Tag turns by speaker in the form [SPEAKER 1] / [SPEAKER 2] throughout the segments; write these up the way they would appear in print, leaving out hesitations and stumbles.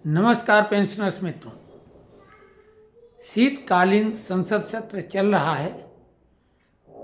[SPEAKER 1] नमस्कार पेंशनर्स मित्रों, शीतकालीन संसद सत्र चल रहा है।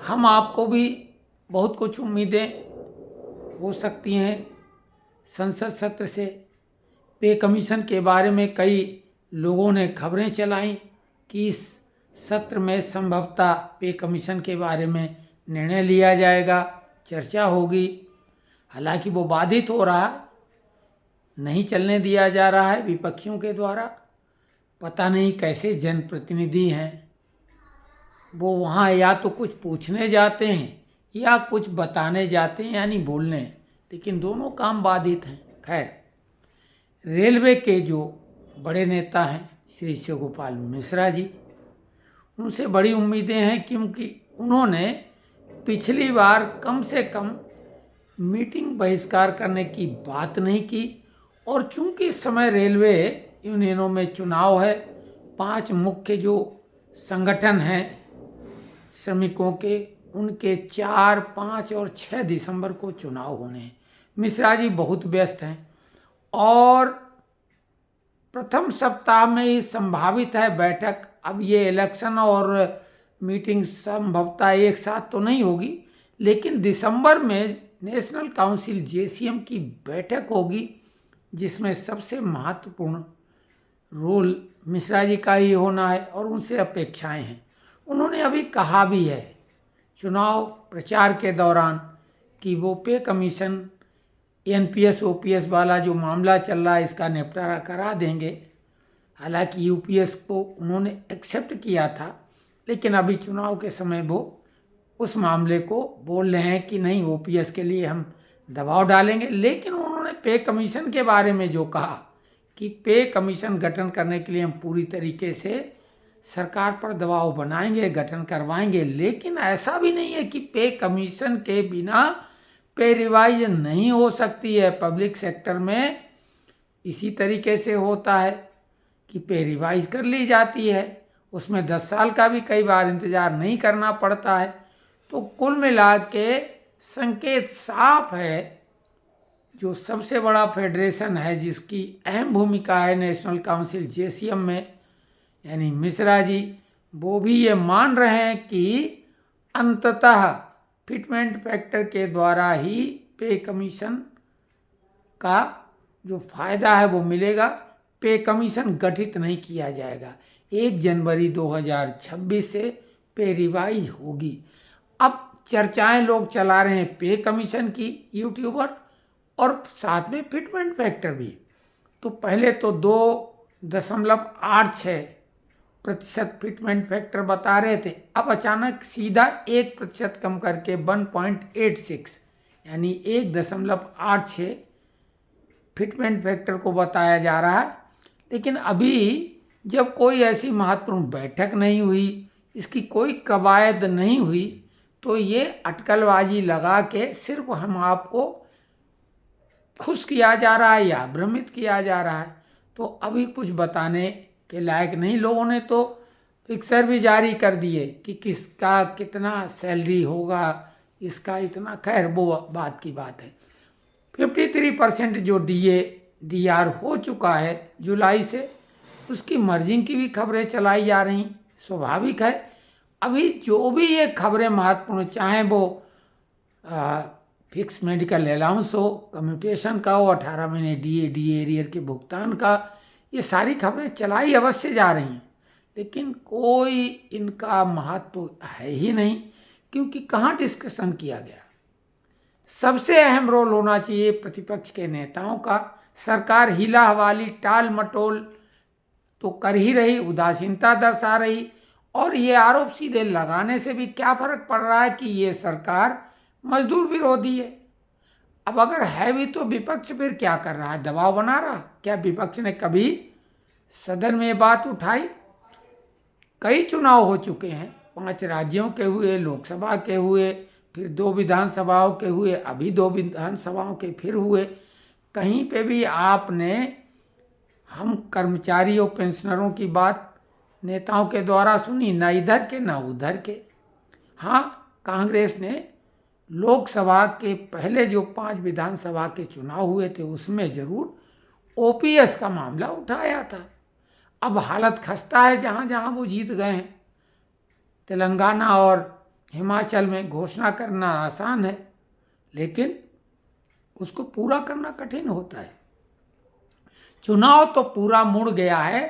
[SPEAKER 1] हम आपको भी बहुत कुछ उम्मीदें हो सकती हैं संसद सत्र से। पे कमीशन के बारे में कई लोगों ने खबरें चलाई कि इस सत्र में संभवतः पे कमीशन के बारे में निर्णय लिया जाएगा, चर्चा होगी। हालांकि वो बाधित हो रहा है, नहीं चलने दिया जा रहा है विपक्षियों के द्वारा। पता नहीं कैसे जनप्रतिनिधि हैं वो, वहाँ या तो कुछ पूछने जाते हैं या कुछ बताने जाते हैं, यानी बोलने, लेकिन दोनों काम बाधित हैं। खैर, रेलवे के जो बड़े नेता हैं श्री शिव गोपाल मिश्रा जी, उनसे बड़ी उम्मीदें हैं क्योंकि उन्होंने पिछली बार कम से कम मीटिंग बहिष्कार करने की बात नहीं की। और चूंकि इस समय रेलवे यूनियनों में चुनाव है, 5 मुख्य जो संगठन हैं श्रमिकों के, उनके 4, 5 और 6 दिसंबर को चुनाव होने हैं। मिश्रा जी बहुत व्यस्त हैं और प्रथम सप्ताह में ही संभावित है बैठक। अब ये इलेक्शन और मीटिंग संभवतः एक साथ तो नहीं होगी, लेकिन दिसंबर में नेशनल काउंसिल जेसीएम की बैठक होगी जिसमें सबसे महत्वपूर्ण रोल मिश्रा जी का ही होना है और उनसे अपेक्षाएं हैं। उन्होंने अभी कहा भी है चुनाव प्रचार के दौरान कि वो पे कमीशन एनपीएस ओपीएस वाला जो मामला चल रहा है इसका निपटारा करा देंगे। हालांकि यूपीएस को उन्होंने एक्सेप्ट किया था, लेकिन अभी चुनाव के समय वो उस मामले को बोल रहे हैं कि नहीं, ओपीएस के लिए हम दबाव डालेंगे। लेकिन उन्होंने पे कमीशन के बारे में जो कहा कि पे कमीशन गठन करने के लिए हम पूरी तरीके से सरकार पर दबाव बनाएंगे, गठन करवाएंगे। लेकिन ऐसा भी नहीं है कि पे कमीशन के बिना पे रिवाइज नहीं हो सकती है। पब्लिक सेक्टर में इसी तरीके से होता है कि पे रिवाइज कर ली जाती है, उसमें 10 साल का भी कई बार इंतज़ार नहीं करना पड़ता है। तो कुल मिला के संकेत साफ है। जो सबसे बड़ा फेडरेशन है जिसकी अहम भूमिका है नेशनल काउंसिल जेसीएम में, यानी मिश्रा जी, वो भी ये मान रहे हैं कि अंततः फिटमेंट फैक्टर के द्वारा ही पे कमीशन का जो फायदा है वो मिलेगा। पे कमीशन गठित नहीं किया जाएगा। 1 जनवरी 2026 से पे रिवाइज होगी। अब चर्चाएं लोग चला रहे हैं पे कमीशन की, यूट्यूबर, और साथ में फिटमेंट फैक्टर भी। तो पहले तो 2.86% फिटमेंट फैक्टर बता रहे थे, अब अचानक सीधा 1% कम करके 1.86 यानी 1.86 फिटमेंट फैक्टर को बताया जा रहा है। लेकिन अभी जब कोई ऐसी महत्वपूर्ण बैठक नहीं हुई, इसकी कोई कवायद नहीं हुई, तो ये अटकलबाजी लगा के सिर्फ हम आपको खुश किया जा रहा है या भ्रमित किया जा रहा है। तो अभी कुछ बताने के लायक नहीं। लोगों ने तो फिक्सर भी जारी कर दिए कि किसका कितना सैलरी होगा, इसका इतना। खैर, वो बात की बात है। 53% जो डीआर हो चुका है जुलाई से, उसकी मर्जिंग की भी खबरें चलाई जा रही। स्वाभाविक है। अभी जो भी ये खबरें महत्वपूर्ण, चाहे वो फिक्स मेडिकल अलाउंस हो, कम्यूटेशन का हो, 18 महीने डी एरियर के भुगतान का, ये सारी खबरें चलाई अवश्य जा रही हैं, लेकिन कोई इनका महत्व है ही नहीं, क्योंकि कहाँ डिस्कशन किया गया। सबसे अहम रोल होना चाहिए प्रतिपक्ष के नेताओं का। सरकार हिला हवाली, टाल मटोल तो कर ही रही, उदासीनता दर्शा रही, और ये आरोप सीधे लगाने से भी क्या फर्क पड़ रहा है कि ये सरकार मजदूर विरोधी है। अब अगर है भी तो विपक्ष फिर क्या कर रहा है, दबाव बना रहा। क्या विपक्ष ने कभी सदन में ये बात उठाई? कई चुनाव हो चुके हैं, 5 राज्यों के हुए, लोकसभा के हुए, फिर 2 विधानसभाओं के हुए, अभी 2 विधानसभाओं के फिर हुए। कहीं पे भी आपने हम कर्मचारियों पेंशनरों की बात नेताओं के द्वारा सुनी? ना इधर के ना उधर के। हाँ, कांग्रेस ने लोकसभा के पहले जो 5 विधानसभा के चुनाव हुए थे उसमें जरूर ओपीएस का मामला उठाया था। अब हालत खस्ता है, जहाँ जहाँ वो जीत गए हैं। तेलंगाना और हिमाचल में घोषणा करना आसान है, लेकिन उसको पूरा करना कठिन होता है। चुनाव तो पूरा मुड़ गया है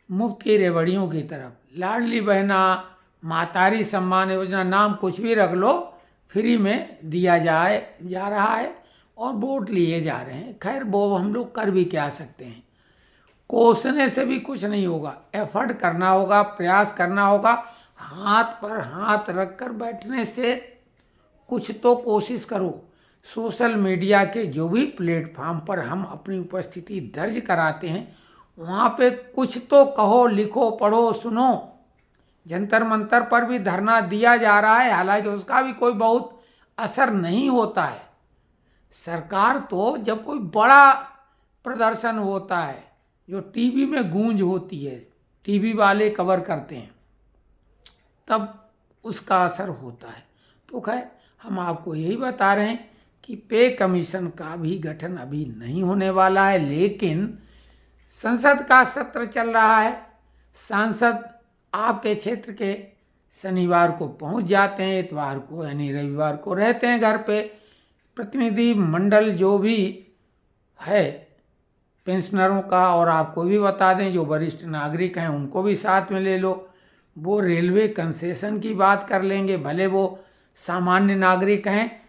[SPEAKER 1] मुफ्त की रेवड़ियों की तरफ। लाडली बहना, मातारी सम्मान योजना, नाम कुछ भी रख लो, फ्री में दिया जा रहा है और वोट लिए जा रहे हैं। खैर, वो हम लोग कर भी क्या सकते हैं। कोसने से भी कुछ नहीं होगा, एफर्ट करना होगा, प्रयास करना होगा। हाथ पर हाथ रखकर बैठने से कुछ तो कोशिश करो। सोशल मीडिया के जो भी प्लेटफॉर्म पर हम अपनी उपस्थिति दर्ज कराते हैं, वहाँ पे कुछ तो कहो, लिखो, पढ़ो, सुनो। जंतर मंतर पर भी धरना दिया जा रहा है, हालांकि उसका भी कोई बहुत असर नहीं होता है। सरकार तो जब कोई बड़ा प्रदर्शन होता है, जो टीवी में गूंज होती है, टीवी वाले कवर करते हैं, तब उसका असर होता है। तो खैर, हम आपको यही बता रहे हैं कि पे कमीशन का भी गठन अभी नहीं होने वाला है, लेकिन संसद का सत्र चल रहा है। सांसद आपके क्षेत्र के शनिवार को पहुंच जाते हैं, इतवार को यानी रविवार को रहते हैं घर पे। प्रतिनिधि मंडल जो भी है पेंशनरों का, और आपको भी बता दें जो वरिष्ठ नागरिक हैं उनको भी साथ में ले लो। वो रेलवे कंसेशन की बात कर लेंगे, भले वो सामान्य नागरिक हैं,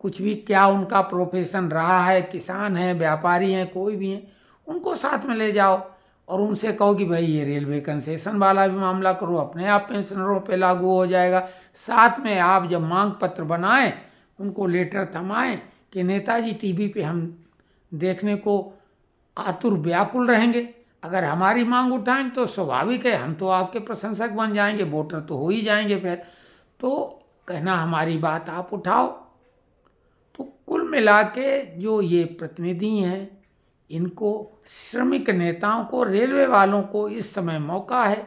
[SPEAKER 1] कुछ भी क्या उनका प्रोफेशन रहा है, किसान हैं, व्यापारी हैं, कोई भी हैं, उनको साथ में ले जाओ और उनसे कहो कि भाई ये रेलवे कंसेशन वाला भी मामला करो, अपने आप पेंशनरों पे लागू हो जाएगा। साथ में आप जब मांग पत्र बनाएं, उनको लेटर थमाएं कि नेताजी टीवी पे हम देखने को आतुर व्याकुल रहेंगे। अगर हमारी मांग उठाएं तो स्वाभाविक है, हम तो आपके प्रशंसक बन जाएंगे, वोटर तो हो ही जाएंगे। फिर तो कहना हमारी बात आप उठाओ। तो कुल मिला के जो ये प्रतिनिधि हैं, इनको, श्रमिक नेताओं को, रेलवे वालों को इस समय मौका है।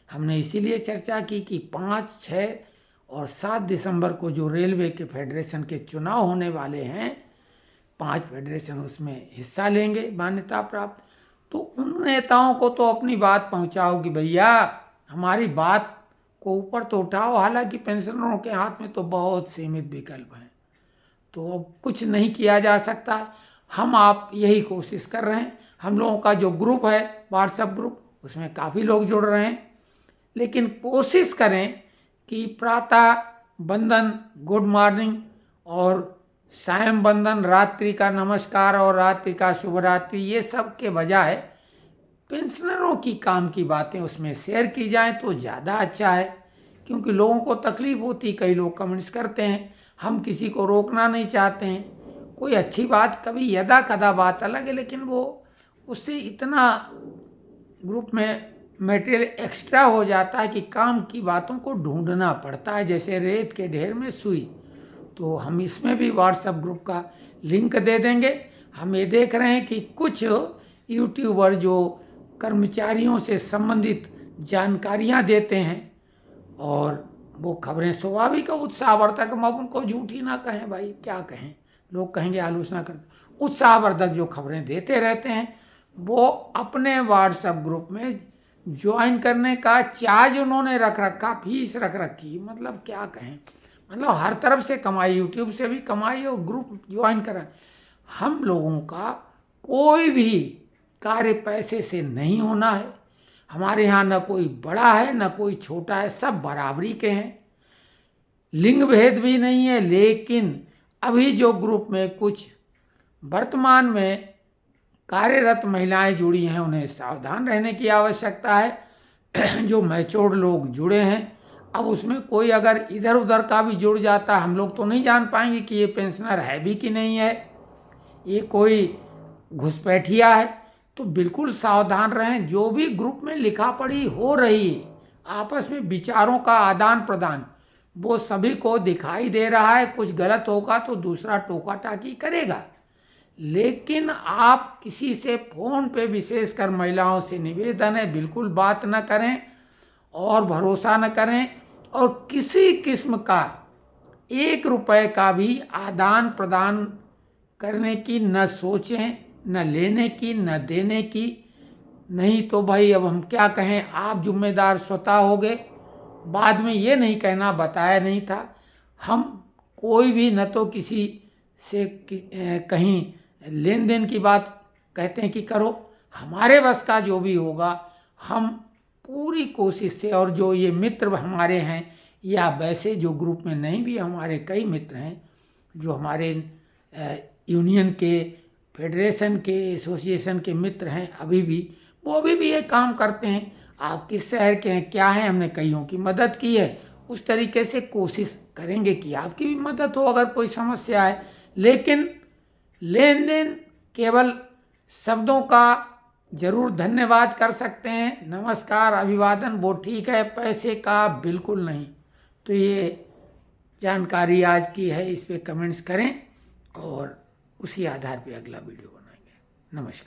[SPEAKER 1] हमने इसीलिए चर्चा की कि 5, 6 और 7 दिसंबर को जो रेलवे के फेडरेशन के चुनाव होने वाले हैं, 5 फेडरेशन उसमें हिस्सा लेंगे मान्यता प्राप्त। तो उन नेताओं को तो अपनी बात पहुंचाओ कि भैया हमारी बात को ऊपर तो उठाओ। हालांकि पेंशनरों के हाथ में तो बहुत सीमित विकल्प हैं, तो अब कुछ नहीं किया जा सकता। हम आप यही कोशिश कर रहे हैं। हम लोगों का जो ग्रुप है, व्हाट्सएप ग्रुप, उसमें काफ़ी लोग जुड़ रहे हैं, लेकिन कोशिश करें कि प्रातः वंदन, गुड मॉर्निंग, और सायं वंदन, रात्रि का नमस्कार और रात्रि का शुभ रात्रि, ये सब के बजाय पेंशनरों की काम की बातें उसमें शेयर की जाएं तो ज़्यादा अच्छा है, क्योंकि लोगों को तकलीफ होती। कई लोग कमेंट्स करते हैं, हम किसी को रोकना नहीं चाहते हैं। कोई अच्छी बात कभी यदा कदा बात अलग है, लेकिन वो उससे इतना ग्रुप में मटेरियल एक्स्ट्रा हो जाता है कि काम की बातों को ढूंढना पड़ता है, जैसे रेत के ढेर में सुई। तो हम इसमें भी व्हाट्सएप ग्रुप का लिंक दे देंगे। हम ये देख रहे हैं कि कुछ यूट्यूबर जो कर्मचारियों से संबंधित जानकारियां देते हैं, और वो खबरें स्वाभाविक उत्साहवर्धक, हम अब उनको झूठी ना कहें भाई, क्या कहें, लोग कहेंगे आलोचना करते। उत्साहवर्धक जो खबरें देते रहते हैं, वो अपने व्हाट्सएप ग्रुप में ज्वाइन करने का चार्ज उन्होंने रख रखा, फीस रख रखी, मतलब क्या कहें, मतलब हर तरफ से कमाई, यूट्यूब से भी कमाई और ग्रुप ज्वाइन करा। हम लोगों का कोई भी कार्य पैसे से नहीं होना है। हमारे यहाँ न कोई बड़ा है न कोई छोटा है, सब बराबरी के हैं, लिंग भेद भी नहीं है। लेकिन अभी जो ग्रुप में कुछ वर्तमान में कार्यरत महिलाएं जुड़ी हैं, उन्हें सावधान रहने की आवश्यकता है। जो मैच्योर्ड लोग जुड़े हैं, अब उसमें कोई अगर इधर उधर का भी जुड़ जाता है, हम लोग तो नहीं जान पाएंगे कि ये पेंशनर है भी कि नहीं है, ये कोई घुसपैठिया है। तो बिल्कुल सावधान रहें। जो भी ग्रुप में लिखा पढ़ी हो रही है, आपस में विचारों का आदान प्रदान, वो सभी को दिखाई दे रहा है। कुछ गलत होगा तो दूसरा टोका टाकी करेगा, लेकिन आप किसी से फ़ोन पे, विशेषकर महिलाओं से निवेदन है, बिल्कुल बात न करें और भरोसा न करें, और किसी किस्म का 1 रुपए का भी आदान प्रदान करने की न सोचें न लेने की न देने की। नहीं तो भाई अब हम क्या कहें, आप जिम्मेदार स्वतः हो गए। बाद में ये नहीं कहना बताया नहीं था। हम कोई भी न तो किसी से कहीं लेन देन की बात कहते हैं कि करो। हमारे बस का जो भी होगा हम पूरी कोशिश से, और जो ये मित्र हमारे हैं या वैसे जो ग्रुप में नहीं भी हमारे कई मित्र हैं जो हमारे यूनियन के, फेडरेशन के, एसोसिएशन के मित्र हैं अभी भी, वो अभी भी ये काम करते हैं। आप किस शहर के हैं, क्या है, हमने कईयों की मदद की है, उस तरीके से कोशिश करेंगे कि आपकी भी मदद हो अगर कोई समस्या है। लेकिन लेन देन केवल शब्दों का जरूर धन्यवाद कर सकते हैं, नमस्कार अभिवादन वो ठीक है, पैसे का बिल्कुल नहीं। तो ये जानकारी आज की है, इस पे कमेंट्स करें और उसी आधार पे अगला वीडियो बनाएंगे। नमस्कार।